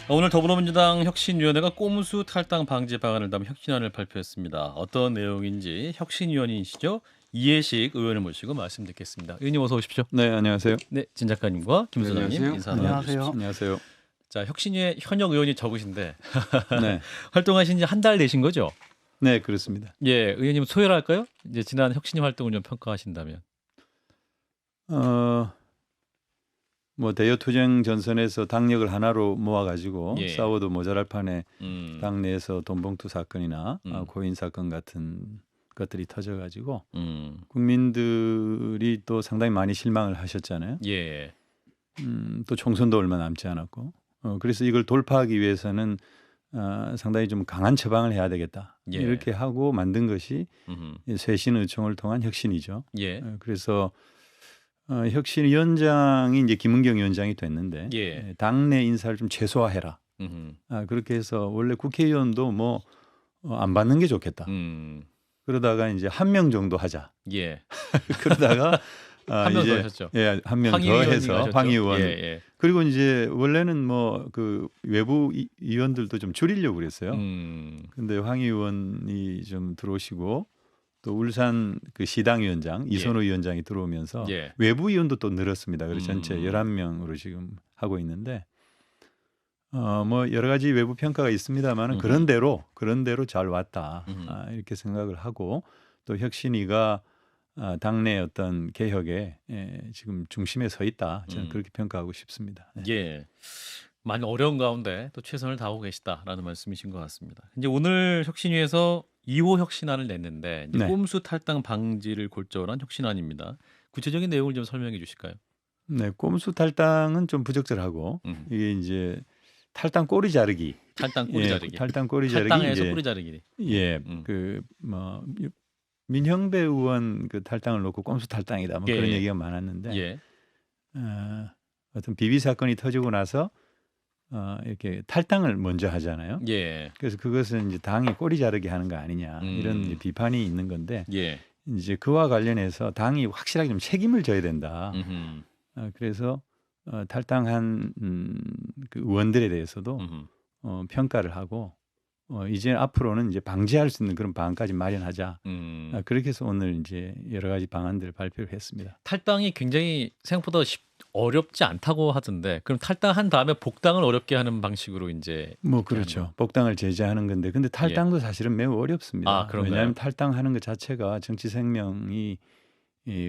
오늘 더불어민주당 혁신위원회가 꼼수 탈당 방지 방안을 담은 혁신안을 발표했습니다. 어떤 내용인지 혁신위원이시죠? 이해식 의원을 모시고 말씀 듣겠습니다. 의원님 어서 오십시오. 네, 안녕하세요. 네, 진 작가님과 김 네, 소장님 안녕하세요. 인사 안녕하세요. 나눠주십시오. 안녕하세요. 자, 혁신위의 현역 의원이 적으신데 네, 활동하신 지 한 달 되신 거죠? 네, 그렇습니다. 예, 의원님 소열할까요? 이제 지난 혁신위 활동을 좀 평가하신다면. 뭐 대여 투쟁 전선에서 당력을 하나로 모아가지고 예. 싸워도 모자랄 판에 음, 당내에서 돈봉투 사건이나 음. 고인 사건 같은 것들이 터져가지고 국민들이 또 상당히 많이 실망을 하셨잖아요. 예, 또 총선도 얼마 남지 않았고, 그래서 이걸 돌파하기 위해서는 상당히 좀 강한 처방을 해야 되겠다. 예. 이렇게 하고 만든 것이 쇄신의총을 통한 혁신이죠. 예, 그래서 혁신위원장이 이제 김은경 위원장이 됐는데 예. 당내 인사를 좀 최소화해라. 그렇게 해서 원래 국회의원도 뭐 안 받는 게 좋겠다. 그러다가 이제 한 명 정도 하자. 예. 그러다가 한 명 더 하셨죠. 예, 한 명 황 더 의원님 해서 하셨죠? 황 의원. 예, 예. 그리고 이제 원래는 뭐 그 외부 의원들도 좀 줄이려고 그랬어요. 근데 황 의원이 좀 들어오시고 또 울산 그 시당 위원장 이선호 위원장이 들어오면서 예. 외부 의원도 또 늘었습니다. 그래서 전체 11명으로 지금 하고 있는데 뭐 여러 가지 외부 평가가 있습니다만은 그런 대로 잘 왔다. 이렇게 생각을 하고 또 혁신위가 당내 어떤 개혁에 지금 중심에 서 있다. 저는 그렇게 평가하고 싶습니다. 네. 예. 많이 어려운 가운데 또 최선을 다하고 계시다라는 말씀이신 것 같습니다. 이제 오늘 혁신위에서 2호 혁신안을 냈는데 이제 네. 꼼수 탈당 방지를 골자로 한 혁신안입니다. 구체적인 내용을 좀 설명해 주실까요? 네, 꼼수 탈당은 좀 부적절하고 이게 이제 탈당 꼬리 자르기. 탈당 꼬리 자르기. 탈당 꼬리 자르기. 탈당에서 이제 꼬리 자르기. 예, 그 뭐 민형배 의원 그 탈당을 놓고 꼼수 탈당이다. 뭐 예. 그런 얘기가 많았는데 예. 어떤 비비 사건이 터지고 나서 이렇게 탈당을 먼저 하잖아요. 예. 그래서 그것은 이제 당이 꼬리 자르기 하는 거 아니냐 이런 이제 비판이 있는 건데 예. 이제 그와 관련해서 당이 확실하게 좀 책임을 져야 된다. 그래서 탈당한 그 의원들에 대해서도 평가를 하고 이제 앞으로는 이제 방지할 수 있는 그런 방안까지 마련하자. 그렇게 해서 오늘 이제 여러 가지 방안들을 발표를 했습니다. 탈당이 굉장히 생각보다 어렵지 않다고 하던데 그럼 탈당한 다음에 복당을 어렵게 하는 방식으로 이제 뭐 그렇죠. 복당을 제재하는 건데 근데 탈당도 사실은 매우 어렵습니다. 아, 그런가요? 왜냐하면 탈당하는 것 자체가 정치 생명이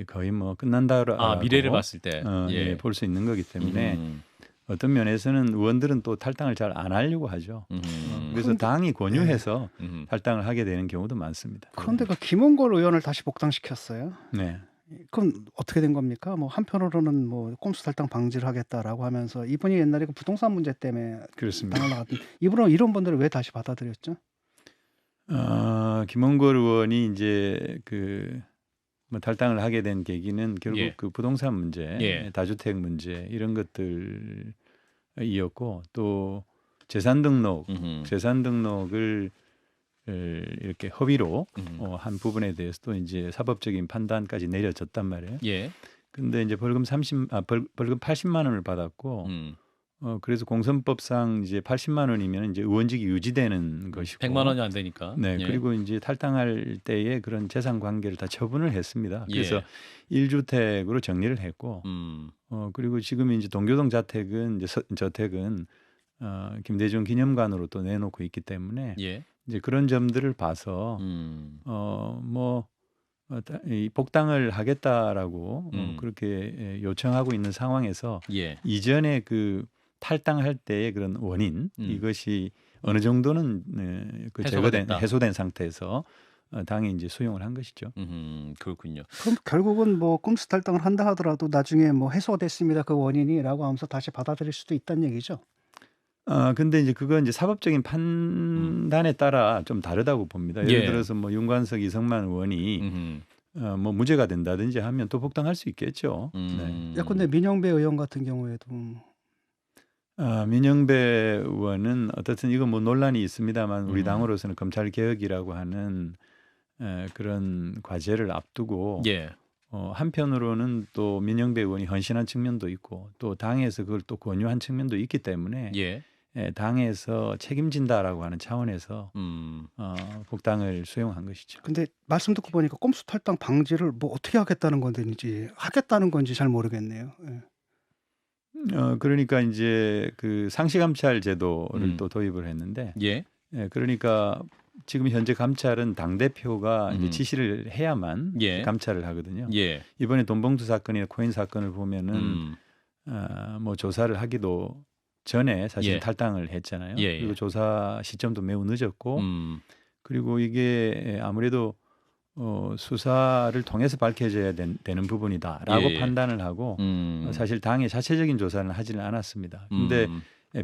거의 뭐 끝난다라고 미래를 봤을 때 예. 볼 수 있는 거기 때문에 어떤 면에서는 의원들은 또 탈당을 잘 안 하려고 하죠. 그래서 당이 권유해서 탈당을 하게 되는 경우도 많습니다. 그런데 그 김원걸 의원을 다시 복당시켰어요. 네. 그럼 어떻게 된 겁니까? 뭐 한편으로는 뭐 꼼수 탈당 방지를 하겠다라고 하면서 이분이 옛날에 그 부동산 문제 때문에 그렇습니다. 당을 나갔던 이분은 이런 분들을 왜 다시 받아들였죠? 김원걸 의원이 이제 그 뭐 탈당을 하게 된 계기는 결국 예. 그 부동산 문제, 예. 다주택 문제 이런 것들이었고 또 재산 등록을 이렇게 허위로 한 부분에 대해서도 이제 사법적인 판단까지 내려졌단 말이에요. 예. 근데 이제 벌금 80만 원을 받았고 그래서 공선법상 이제 80만 원이면 이제 의원직이 유지되는 것이고 100만 원이 안 되니까. 네, 예. 그리고 이제 탈당할 때에 그런 재산 관계를 다 처분을 했습니다. 그래서 예. 1주택으로 정리를 했고 그리고 지금 이제 동교동 자택은 이제 저택은 김대중 기념관으로 또 내놓고 있기 때문에 예. 이제 그런 점들을 봐서 이 복당을 하겠다라고 그렇게 요청하고 있는 상황에서 예. 이전에 그 탈당할 때의 그런 원인 이것이 어느 정도는 그 해소된 상태에서 당이 이제 수용을 한 것이죠. 그렇군요. 그럼 결국은 뭐 꼼수 탈당을 한다 하더라도 나중에 뭐 해소됐습니다 그 원인이라고 하면서 다시 받아들일 수도 있다는 얘기죠. 근데 이제 그건 이제 사법적인 판단에 따라 좀 다르다고 봅니다. 예를 예. 들어서 뭐 윤관석, 이성만 의원이 뭐 무죄가 된다든지 하면 또 복당할 수 있겠죠. 네. 근데 민영배 의원 같은 경우에도 민영배 의원은 어떻든 이거 뭐 논란이 있습니다만 우리 당으로서는 검찰 개혁이라고 하는 그런 과제를 앞두고 예. 한편으로는 또 민영배 의원이 헌신한 측면도 있고 또 당에서 그걸 또 권유한 측면도 있기 때문에 예. 당에서 책임진다라고 하는 차원에서 복당을 수용한 것이죠. 근데 말씀 듣고 보니까 꼼수 탈당 방지를 뭐 어떻게 하겠다는 건지 하겠다는 건지 잘 모르겠네요. 예. 그러니까 이제 그 상시 감찰 제도를 음. 또 도입을 했는데, 예. 그러니까 지금 현재 감찰은 당 대표가 이제 지시를 해야만 예. 감찰을 하거든요. 예. 이번에 돈봉투 사건이나 코인 사건을 보면은 음. 뭐 조사를 하기도 전에 사실 예. 탈당을 했잖아요. 예, 예. 그리고 조사 시점도 매우 늦었고, 그리고 이게 아무래도 수사를 통해서 밝혀져야 되는 부분이다라고 예. 판단을 하고 사실 당의 자체적인 조사는 하지는 않았습니다. 근데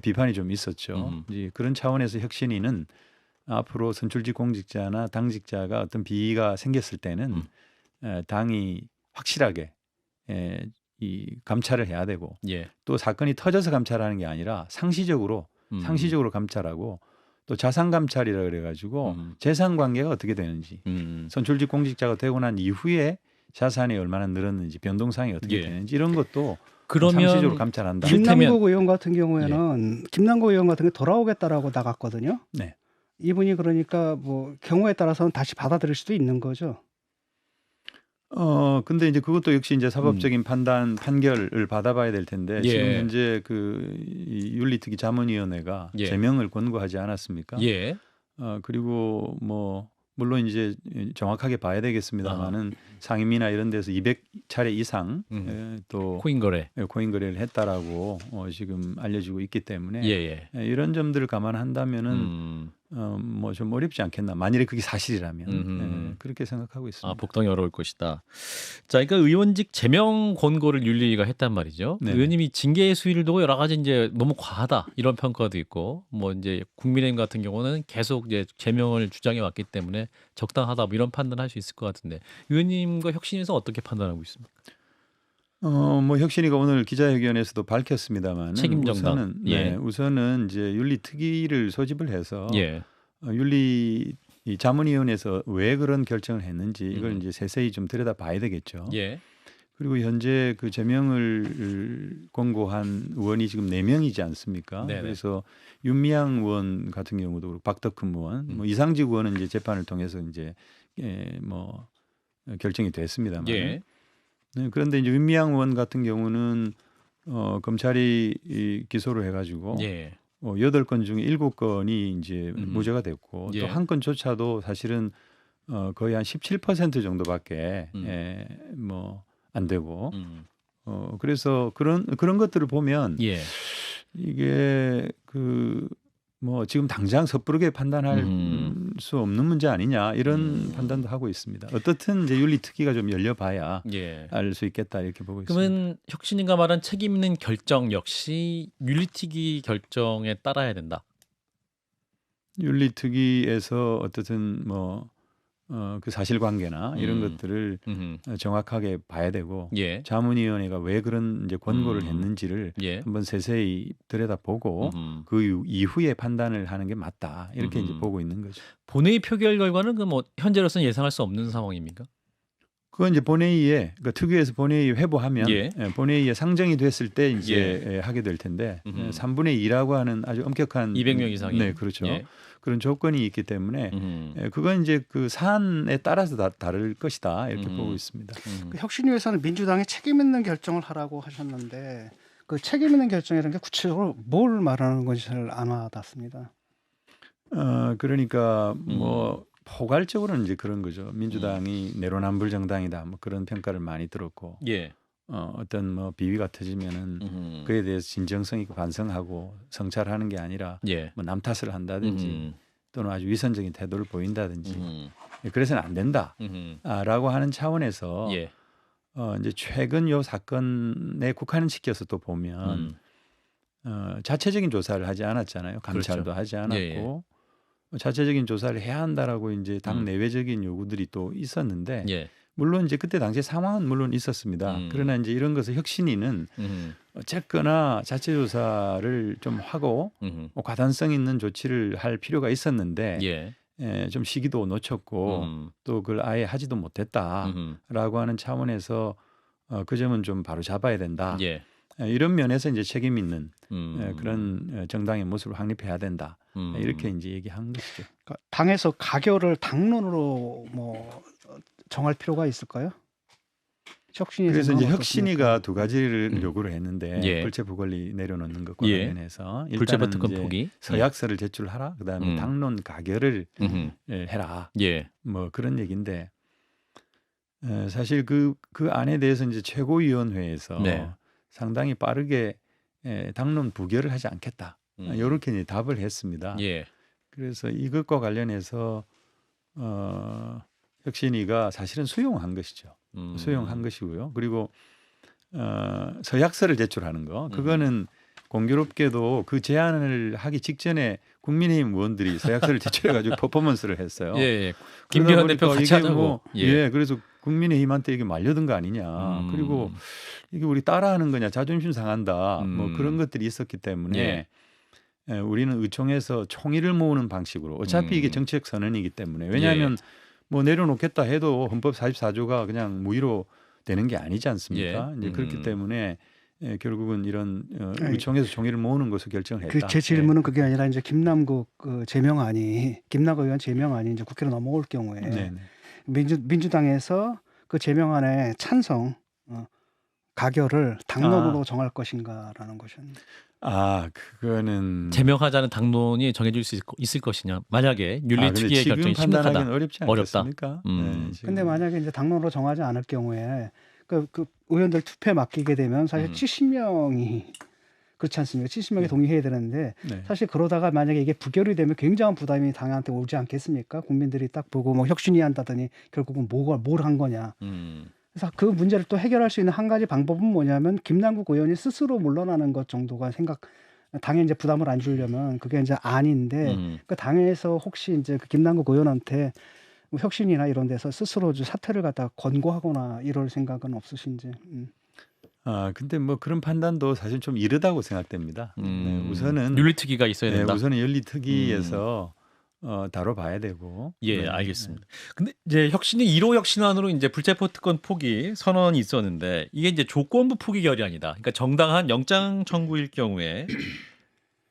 비판이 좀 있었죠. 이제 그런 차원에서 혁신위는 앞으로 선출직 공직자나 당직자가 어떤 비위가 생겼을 때는 당이 확실하게 이 감찰을 해야 되고, 예. 또 사건이 터져서 감찰하는 게 아니라 상시적으로 감찰하고, 또 자산 감찰이라 그래가지고 재산 관계가 어떻게 되는지, 선출직 공직자가 되고 난 이후에 자산이 얼마나 늘었는지, 변동사항이 어떻게 예. 되는지 이런 것도 그러면 상시적으로 감찰한다. 김남국 의원 같은 경우에는 김남국 의원 같은 게 돌아오겠다라고 나갔거든요. 네. 이분이 그러니까 뭐 경우에 따라서는 다시 받아들일 수도 있는 거죠. 근데 이제 그것도 역시 이제 사법적인 판결을 받아봐야 될 텐데, 예. 지금 현재 이 윤리특위 자문위원회가 예. 제명을 권고하지 않았습니까? 예. 그리고 뭐 물론 이제 정확하게 봐야 되겠습니다만은 상임위나 이런 데서 200차례 이상 또 코인 거래. 코인 거래를 했다라고 지금 알려지고 있기 때문에 예. 이런 점들을 감안한다면은 뭐 좀 어렵지 않겠나. 만일에 그게 사실이라면 그렇게 생각하고 있습니다. 아, 복당이 어려울 것이다. 자, 그러니까 의원직 제명 권고를 윤리위가 했단 말이죠. 네네. 의원님이 징계의 수위를 두고 여러 가지 이제 너무 과하다 이런 평가도 있고, 뭐 이제 국민의힘 같은 경우는 계속 이제 제명을 주장해 왔기 때문에 적당하다 뭐 이런 판단할 수 있을 것 같은데, 의원님과 혁신에서 어떻게 판단하고 있습니까? 뭐 혁신위가 오늘 기자회견에서도 밝혔습니다만, 책임 정당. 우선은 이제 윤리특위를 소집을 해서 예. 윤리 이 자문위원회에서 왜 그런 결정을 했는지 이걸 이제 세세히 좀 들여다봐야 되겠죠. 예. 그리고 현재 그 제명을 권고한 의원이 지금 4명이지 않습니까? 네네. 그래서 윤미향 의원 같은 경우도 그렇고 박덕흠 의원, 뭐 이상직 의원은 이제 재판을 통해서 이제 뭐 결정이 됐습니다만. 예. 네, 그런데 이제 윤미향 의원 같은 경우는 검찰이 기소를 해가지고 예. 8건 중에 7건이 이제 무죄가 됐고, 예. 또 한 건조차도 사실은 거의 한 17% 정도밖에 뭐 안 되고, 그래서 그런 것들을 보면 예. 이게 뭐 지금 당장 섣부르게 판단할 수 없는 문제 아니냐 이런 판단도 하고 있습니다. 어떻든 이제 윤리특위가 좀 열려봐야 예. 알 수 있겠다 이렇게 보고 있습니다. 그러면 혁신인가 말한 책임 있는 결정 역시 윤리특위 결정에 따라야 된다. 윤리특위에서 어떻든 뭐 그 사실관계나 이런 것들을 정확하게 봐야 되고, 예. 자문위원회가 왜 그런 이제 권고를 했는지를 예. 한번 세세히 들여다보고 그 이후에 판단을 하는 게 맞다 이렇게 이제 보고 있는 거죠. 본회의 표결 결과는 그 뭐 현재로서는 예상할 수 없는 상황입니까? 그건 이제 본회의에, 그러니까 특위에서 본회의 회부하면 예. 본회의에 상정이 됐을 때 이제 예. 하게 될 텐데 3분의 2라고 하는 아주 엄격한 200명 이상이. 네, 그렇죠. 예. 그런 조건이 있기 때문에 그건 이제 그 사안에 따라서 다를 것이다 이렇게 보고 있습니다. 그 혁신위에서는 민주당이 책임 있는 결정을 하라고 하셨는데, 그 책임 있는 결정이라는 게 구체적으로 뭘 말하는 건지 잘 안 와닿습니다. 그러니까 뭐 포괄적으로는 이제 그런 거죠. 민주당이 내로남불 정당이다 뭐 그런 평가를 많이 들었고, 예. 어떤 뭐 비위가 터지면은 그에 대해서 진정성 있고 반성하고 성찰하는 게 아니라 예. 뭐 남 탓을 한다든지 또는 아주 위선적인 태도를 보인다든지 그래서는 안 된다라고 하는 차원에서 예. 이제 최근 요 사건에 국한을 시켜서 또 보면 자체적인 조사를 하지 않았잖아요. 감찰도 그렇죠. 하지 않았고 예. 자체적인 조사를 해야 한다라고 이제 당 내외적인 요구들이 또 있었는데, 예. 물론 이제 그때 당시에 상황은 물론 있었습니다. 그러나 이제 이런 것을 혁신위는 어쨌거나 자체 조사를 좀 하고 뭐 과단성 있는 조치를 할 필요가 있었는데 예. 좀 시기도 놓쳤고 또 그걸 아예 하지도 못했다라고 하는 차원에서 그 점은 좀 바로 잡아야 된다. 예. 이런 면에서 이제 책임 있는 그런 정당의 모습을 확립해야 된다. 이렇게 이제 얘기한 것이죠. 그러니까 당에서 가결을 당론으로 뭐 정할 필요가 있을까요? 혁신이 그래서 이제 생각은 혁신이가 두 가지를 요구를 했는데 예. 불체포 권리 내려놓는 것과 예. 관련해서 불체포 일단은 특권 이제 포기. 서약서를 제출하라. 그다음에 당론 가결을 음흠. 해라. 예. 뭐 그런 얘기인데 사실 그 안에 대해서 이제 최고위원회에서 네. 상당히 빠르게 당론 부결을 하지 않겠다. 이렇게 이제 답을 했습니다. 예. 그래서 이것과 관련해서 혁신위가 사실은 수용한 것이죠. 수용한 것이고요. 그리고 서약서를 제출하는 거 그거는 공교롭게도 그 제안을 하기 직전에 국민의힘 의원들이 서약서를 제출해가지고 퍼포먼스를 했어요. 예. 그러다 김기현 대표 보니까 같이 이게 하자고. 뭐, 예. 그래서 국민의힘한테 이게 말려든 거 아니냐. 그리고 이게 우리 따라하는 거냐, 자존심 상한다. 뭐 그런 것들이 있었기 때문에 우리는 의총에서 총의를 모으는 방식으로 어차피 이게 정책 선언이기 때문에 왜냐하면 뭐 내려놓겠다 해도 헌법 44조가 그냥 무의로 되는 게 아니지 않습니까? 이제 그렇기 때문에 결국은 이런 의총에서 총의를 모으는 것을 결정을 했다. 제 질문은 그게 아니라 이제 김남국 김남국 의원 제명안이 이제 국회로 넘어올 경우에 네네. 민주당에서 그 제명안에 찬성 가결을 당론으로 정할 것인가라는 것이었는데. 그거는 제명하자는 당론이 정해질 수 있을 것이냐. 만약에 윤리특위의 지금 결정이 판단하기는 심각하다. 어렵지 어렵다. 않겠습니까? 근데 만약에 이제 당론으로 정하지 않을 경우에 그 의원들 투표에 맡기게 되면 사실 70명이 그렇지 않습니까? 70명이 동의해야 되는데 네. 사실 그러다가 만약에 이게 부결이 되면 굉장한 부담이 당한테 오지 않겠습니까? 국민들이 딱 보고 뭐 혁신이 한다더니 결국은 뭘 한 거냐. 그래서 그 문제를 또 해결할 수 있는 한 가지 방법은 뭐냐면 김남국 의원이 스스로 물러나는 것 정도가 당에 이제 부담을 안 주려면 그게 이제 아닌데 그 당에서 혹시 이제 그 김남국 의원한테 뭐 혁신이나 이런 데서 스스로 사퇴를 갖다 권고하거나 이럴 생각은 없으신지. 근데 뭐 그런 판단도 사실 좀 이르다고 생각됩니다. 우선은 윤리특위가 있어야 된다. 우선은 윤리특위에서 다뤄봐야 되고. 예, 알겠습니다. 근데 이제 혁신이 1호 혁신안으로 이제 불체포 특권 포기 선언이 있었는데 이게 이제 조건부 포기 결의안이다. 그러니까 정당한 영장 청구일 경우에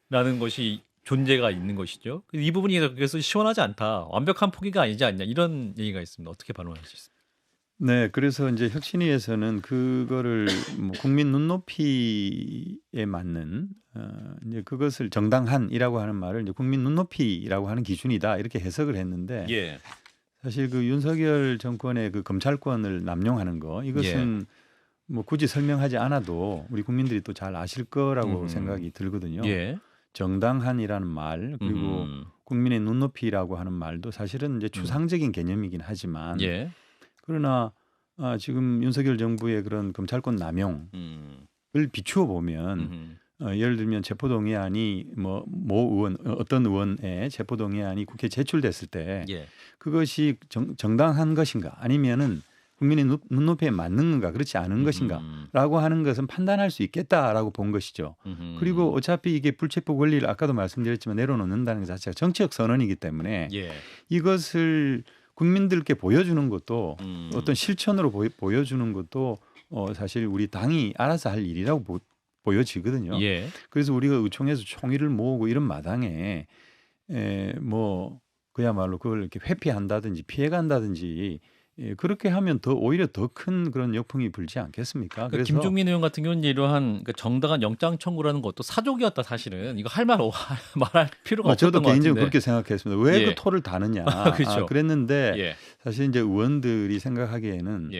라는 것이 존재가 있는 것이죠. 이 부분이 그래서 시원하지 않다. 완벽한 포기가 아니지 않냐. 이런 얘기가 있습니다. 어떻게 반응할 수 있습니까? 네, 그래서 이제 혁신위에서는 그거를 뭐 국민 눈높이에 맞는 이제 그것을 정당한이라고 하는 말을 이제 국민 눈높이라고 하는 기준이다 이렇게 해석을 했는데 예. 사실 그 윤석열 정권의 그 검찰권을 남용하는 거 이것은 뭐 굳이 설명하지 않아도 우리 국민들이 또 잘 아실 거라고 생각이 들거든요. 예. 정당한이라는 말 그리고 국민의 눈높이라고 하는 말도 사실은 이제 추상적인 개념이긴 하지만 그러나 지금 윤석열 정부의 그런 검찰권 남용을 비추어 보면 예를 들면 체포동의안이 모 의원 어떤 의원의 체포동의안이 국회에 제출됐을 때 그것이 정당한 것인가 아니면은 국민의 눈높이에 맞는 건가 그렇지 않은 것인가라고 하는 것은 판단할 수 있겠다라고 본 것이죠. 그리고 어차피 이게 불체포 권리를 아까도 말씀드렸지만 내려놓는다는 것 자체가 정치적 선언이기 때문에 이것을 국민들께 보여주는 것도 어떤 실천으로 보여주는 것도 사실 우리 당이 알아서 할 일이라고 보여지거든요. 그래서 우리가 의총에서 총의를 모으고 이런 마당에 뭐 그야말로 그걸 이렇게 회피한다든지 피해간다든지 그렇게 하면 오히려 더 큰 그런 역풍이 불지 않겠습니까? 그래서 김종민 의원 같은 경우는 이러한 정당한 영장 청구라는 것도 사족이었다 사실은 이거 말할 필요가 없었던 것 저도 같은데. 개인적으로 그렇게 생각했습니다. 왜 그 토를 다느냐. 그렇죠. 그랬는데 사실 이제 의원들이 생각하기에는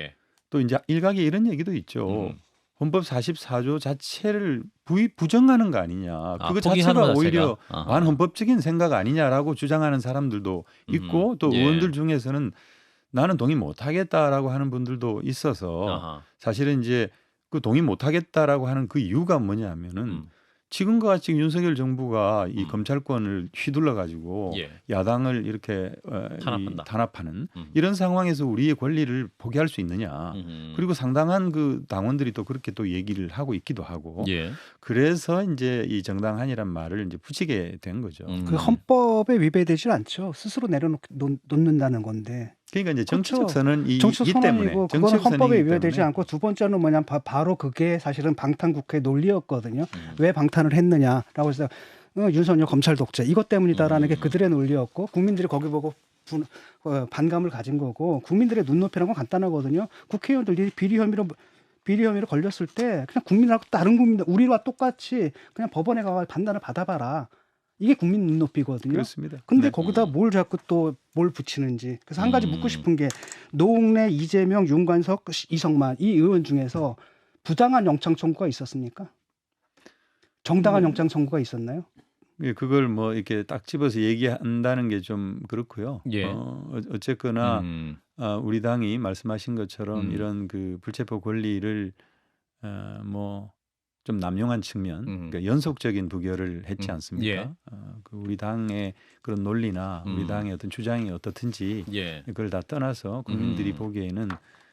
또 이제 일각에 이런 얘기도 있죠. 헌법 44조 자체를 부정하는 거 아니냐. 그거 자체가 오히려 반헌법적인 생각 아니냐라고 주장하는 사람들도 있고 또 의원들 중에서는 나는 동의 못하겠다라고 하는 분들도 있어서 사실은 이제 그 동의 못하겠다라고 하는 그 이유가 뭐냐면은 지금과 같이 윤석열 정부가 이 검찰권을 휘둘러 가지고 야당을 이렇게 탄압하는 이런 상황에서 우리의 권리를 포기할 수 있느냐. 그리고 상당한 그 당원들이 또 그렇게 또 얘기를 하고 있기도 하고. 그래서 이제 이 정당한이란 말을 이제 붙이게 된 거죠. 그 헌법에 위배되질 않죠. 스스로 내려놓는다는 건데. 그러니까 이제 정치적 그렇죠. 선언이 정치적 이 때문에 선언이고 그거는 정치적 헌법에 선언이기 위배되지 때문에 않고 두 번째는 뭐냐면 바로 그게 사실은 방탄국회 논리였거든요. 왜 방탄을 했느냐라고 해서 윤석열 검찰 독재 이것 때문이다라는 게 그들의 논리였고 국민들이 거기 보고 반감을 가진 거고 국민들의 눈높이라는 건 간단하거든요. 국회의원들이 비리 혐의로 걸렸을 때 그냥 국민하고 다른 국민들 우리와 똑같이 그냥 법원에 가서 판단을 받아봐라. 이게 국민 눈높이거든요. 그렇습니다. 근데 네. 거기다 뭘 자꾸 또 뭘 붙이는지. 그래서 한 가지 묻고 싶은 게 노웅래, 이재명, 윤관석, 이성만 이 의원 중에서 부당한 영장 청구가 있었습니까? 정당한 영장 청구가 있었나요? 예, 그걸 뭐 이렇게 딱 집어서 얘기한다는 게 좀 그렇고요. 예. 어쨌거나 우리 당이 말씀하신 것처럼 음. 이런 그 불체포 권리를 뭐 좀 남용한 측면, 그러니까 연속적인 부결을 했지 않습니까? 예. 그 우리 당의 그런 논리나 우리 당의 어떤 주장이 어떻든지 예. 그걸 다 떠나서 국민들이 보기에는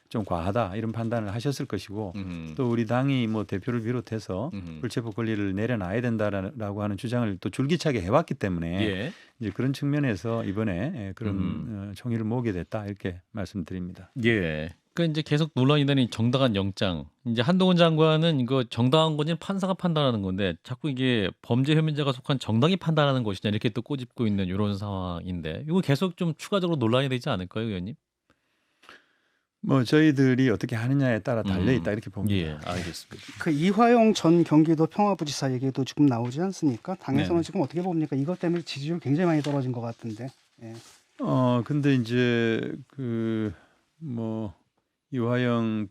좀 과하다 이런 판단을 하셨을 것이고 또 우리 당이 뭐 대표를 비롯해서 불체포 권리를 내려놔야 된다라고 하는 주장을 또 줄기차게 해왔기 때문에 예. 이제 그런 측면에서 이번에 그런 총의를 모으게 됐다 이렇게 말씀드립니다. 예. 그러니까 이제 계속 논란이 되는 이 정당한 영장. 이제 한동훈 장관은 이거 정당한 건지 판사가 판단하는 건데 자꾸 이게 범죄 혐의자가 속한 정당이 판단하는 것이냐 이렇게 또 꼬집고 있는 이런 상황인데 이거 계속 좀 추가적으로 논란이 되지 않을까요, 의원님? 뭐 저희들이 어떻게 하느냐에 따라 달려 있다 이렇게 봅니다. 예, 알겠습니다. 그 이화영 전 경기도 평화부지사 얘기도 지금 나오지 않습니까? 당에서는 네. 지금 어떻게 봅니까? 이것 때문에 지지율 굉장히 많이 떨어진 것 같은데. 예. 근데 이제 그 뭐 이화영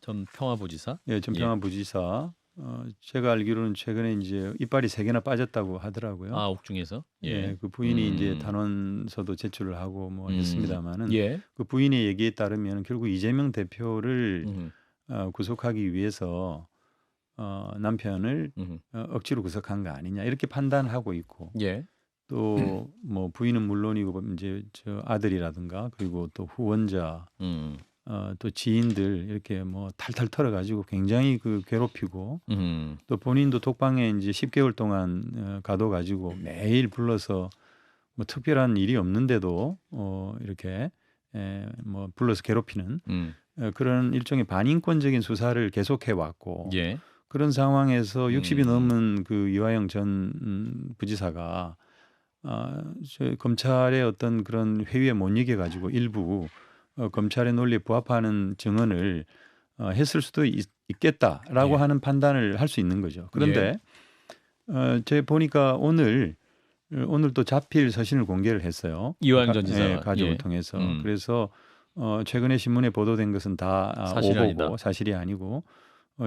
전 평화부지사. 예, 전평화부지사 제가 알기로는 최근에 이제 이빨이 3개나 빠졌다고 하더라고요. 아, 옥중에서. 예, 그 부인이 이제 단원서도 제출을 하고 뭐 했습니다만은 예. 그 부인의 얘기에 따르면 결국 이재명 대표를 구속하기 위해서 남편을 억지로 구속한 거 아니냐 이렇게 판단하고 있고 예. 또 뭐 부인은 물론이고 이제 저 아들이라든가 그리고 또 후원자 또 지인들 이렇게 뭐 탈탈 털어가지고 굉장히 그 괴롭히고 또 본인도 독방에 이제 10개월 동안 가둬가지고 매일 불러서 뭐 특별한 일이 없는데도 이렇게 뭐 불러서 괴롭히는 그런 일종의 반인권적인 수사를 계속해 왔고 예. 그런 상황에서 60이 넘은 그 이화영 전 부지사가 저 검찰의 어떤 그런 회유에 못 이겨 가지고 일부 검찰의 논리에 부합하는 증언을 했을 수도 있겠다라고 예. 하는 판단을 할 수 있는 거죠. 그런데 제가 보니까 오늘 또 자필 서신을 공개를 했어요. 이화영 전 지사가. 가족을 예. 통해서 그래서 최근에 신문에 보도된 것은 다 사실이 오보고 아니다. 사실이 아니고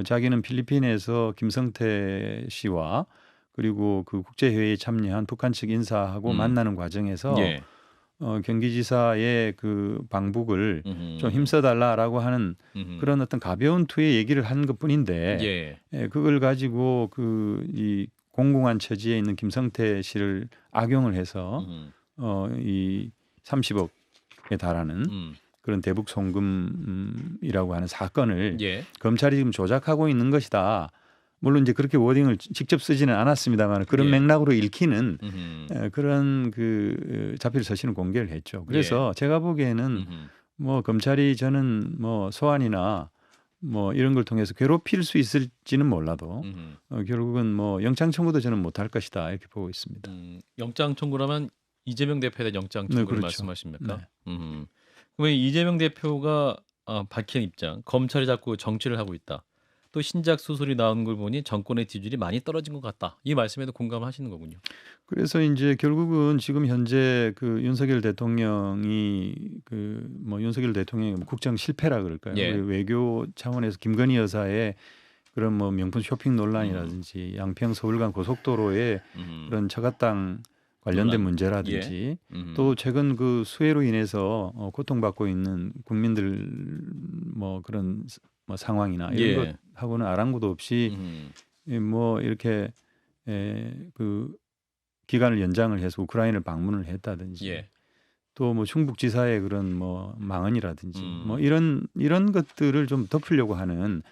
자기는 필리핀에서 김성태 씨와 그리고 그 국제회의에 참여한 북한 측 인사하고 만나는 과정에서 예. 경기지사의 그 방북을 좀 힘써달라라고 하는 그런 어떤 가벼운 투의 얘기를 한 것뿐인데 예. 그걸 가지고 그 이 공공한 처지에 있는 김성태 씨를 악용을 해서 이 30억에 달하는 그런 대북 송금이라고 하는 사건을 예. 검찰이 지금 조작하고 있는 것이다. 물론 이제 그렇게 워딩을 직접 쓰지는 않았습니다만 그런 예. 맥락으로 읽히는 그런 그 자필 서신을 공개를 했죠. 그래서 제가 보기에는 뭐 검찰이 저는 뭐 소환이나 뭐 이런 걸 통해서 괴롭힐 수 있을지는 몰라도 결국은 뭐 영장 청구도 저는 못할 것이다 이렇게 보고 있습니다. 영장 청구라면 이재명 대표에 대한 영장 청구를 그렇죠. 말씀하십니까? 네. 그러면 이재명 대표가 밝힌 입장, 검찰이 자꾸 정치를 하고 있다. 또 신작 수술이 나온 걸 보니 정권의 지지율이 많이 떨어진 것 같다. 이 말씀에도 공감하시는 거군요. 그래서 이제 결국은 지금 현재 그 윤석열 대통령이 그 뭐 윤석열 대통령의 국정 실패라 그럴까요? 예. 우리 외교 차원에서 김건희 여사의 그런 뭐 명품 쇼핑 논란이라든지 양평 서울 간 고속도로의 그런 처갓당 관련된 논란. 문제라든지 또 최근 그 수해로 인해서 고통받고 있는 국민들 뭐 그런 뭐 상황이나 이런 예. 것하고는 아랑곳도 없이 뭐 이렇게 그 기간을 연장을 해서 우크라이나를 방문을 했다든지 예. 또 뭐 충북지사의 그런 뭐 망언이라든지 뭐 이런 것들을 좀 덮으려고 하는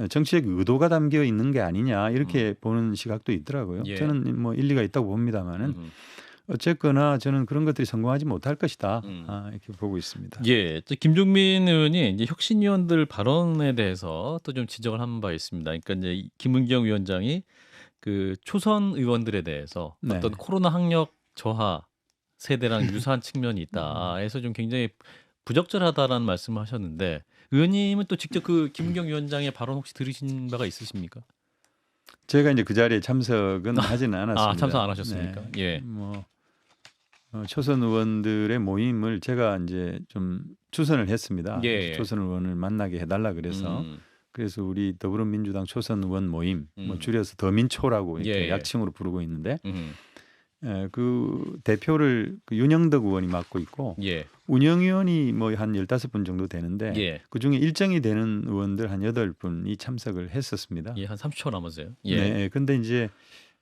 정치적 의도가 담겨 있는 게 아니냐 이렇게 보는 시각도 있더라고요. 예. 저는 뭐 일리가 있다고 봅니다만은 어쨌거나 저는 그런 것들이 성공하지 못할 것이다. 이렇게 보고 있습니다. 예, 또 김종민 의원이 이제 혁신위원들 발언에 대해서 또 좀 지적을 한 바 있습니다. 그러니까 이제 김은경 위원장이 그 초선 의원들에 대해서 네. 어떤 코로나 학력 저하 세대랑 유사한 측면이 있다. 해서 좀 굉장히 부적절하다라는 말씀을 하셨는데 의원님은 또 직접 그 김은경 위원장의 발언 혹시 들으신 바가 있으십니까? 제가 이제 그 자리에 참석은 하지는 않았습니다. 아, 참석 안 하셨습니까? 네. 예. 뭐 초선 의원들의 모임을 제가 이제 좀 추선을 했습니다. 예. 초선 의원을 만나게 해달라 그래서 그래서 우리 더불어민주당 초선 의원 모임, 뭐 줄여서 더민초라고 이렇게 예. 약칭으로 부르고 있는데 그 대표를 그 윤영덕 의원이 맡고 있고 예. 운영위원이 뭐 한 15분 정도 되는데 예. 그중에 일정이 되는 의원들 한 8분이 참석을 했었습니다. 예, 한 30초 남았어요. 예. 네. 근데 이제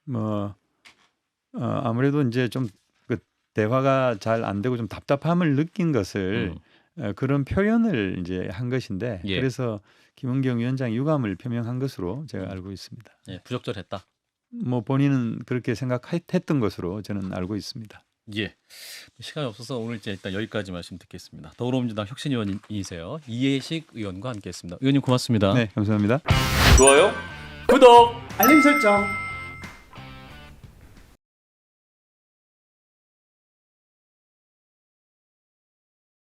뭐 아무래도 이제 좀 그 대화가 잘 안 되고 좀 답답함을 느낀 것을 그런 표현을 이제 한 것인데 예. 그래서 김은경 위원장이 유감을 표명한 것으로 제가 알고 있습니다. 예, 부적절했다. 뭐 본인은 그렇게 생각했던 것으로 저는 알고 있습니다. 예. 시간이 없어서 오늘 이제 일단 여기까지 말씀 듣겠습니다. 더불어민주당 혁신위원이세요. 이해식 의원과 함께했습니다. 의원님 고맙습니다. 네, 감사합니다. 좋아요, 구독. 알림 설정.